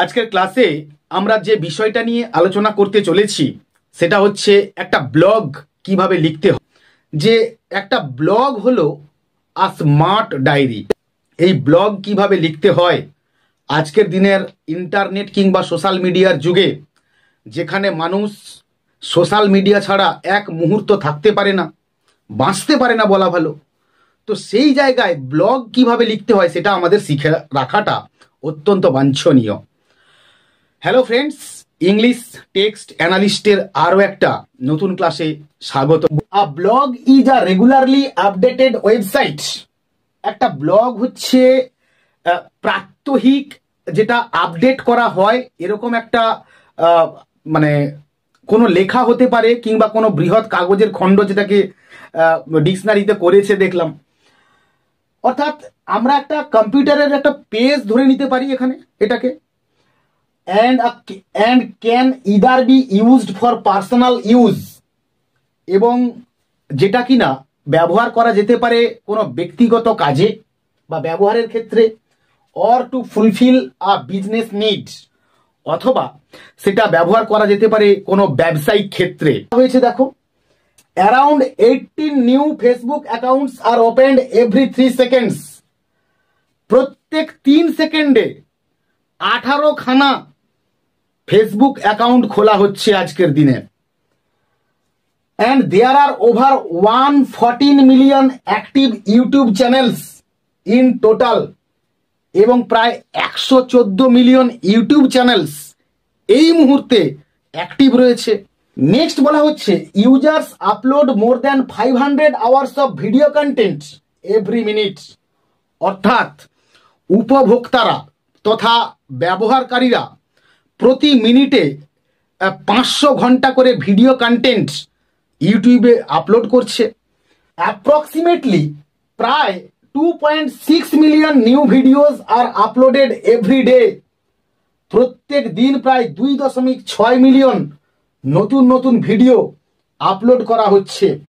আজকের ক্লাসে আমরা যে বিষয়টা নিয়ে আলোচনা করতে চলেছি সেটা হচ্ছে একটা ব্লগ কিভাবে লিখতে হয়। যে একটা ব্লগ হলো আ স্মার্ট ডায়েরি। এই ব্লগ কিভাবে লিখতে হয় আজকের দিনের ইন্টারনেট কিংবা সোশ্যাল মিডিয়ার যুগে, যেখানে মানুষ সোশ্যাল মিডিয়া ছাড়া এক মুহূর্ত থাকতে পারে না, বাঁচতে পারে না বলা ভালো। তো সেই জায়গায় ব্লগ কিভাবে লিখতে হয় সেটা আমাদের শিখে রাখাটা অত্যন্ত বাঞ্ছনীয়। হ্যালো ফ্রেন্ডস, ইংলিশ টেক্সট অ্যানালিস্টের আরও একটা নতুন ক্লাসে স্বাগত। A blog is a regularly updated website. একটা ব্লগ হচ্ছে প্রাত্যহিক যেটা আপডেট করা হয় এরকম একটা মানে কোনো লেখা হতে পারে কিংবা কোনো বৃহৎ কাগজের খণ্ড, যেটাকে ডিকশনারিতে করেছে দেখলাম। অর্থাৎ আমরা একটা কম্পিউটারের একটা পেজ ধরে নিতে পারি এখানে এটাকে, and can either be used for personal use, এবং যেটা কিনা ব্যবহার করা যেতে পারে কোনো ব্যক্তিগত কাজে বা ব্যবহারের ক্ষেত্রে, or to fulfill a business need, অথবা সেটা ব্যবহার করা যেতে পারে কোনো ব্যবসায়িক ক্ষেত্রে। হয়েছে দেখো, around 18 new Facebook accounts are opened every 3 seconds। প্রত্যেক 3 সেকেন্ডে 18 খানা ফেসবুক অ্যাকাউন্ট খোলা হচ্ছে আজকের দিনে। and there are over 114 million active YouTube channels in total, এবং প্রায় 114 মিলিয়ন ইউটিউব চ্যানেলস এই মুহূর্তে অ্যাক্টিভ রয়েছে। নেক্সট বলা হচ্ছে users upload more than 500 hours of video content every minute. অর্থাৎ উপভোক্তারা তথা ব্যবহারকারীরা প্রতি মিনিটে 500 ঘন্টা করে ভিডিও কন্টেন্ট ইউটিউবে আপলোড করছে। অ্যাপ্রক্সিমেটলি প্রায় 2.6 মিলিয়ন নিউ ভিডিওস আর আপলোডেড এভরি ডে। প্রত্যেক দিন প্রায় 2.6 মিলিয়ন নতুন নতুন ভিডিও আপলোড করা হচ্ছে।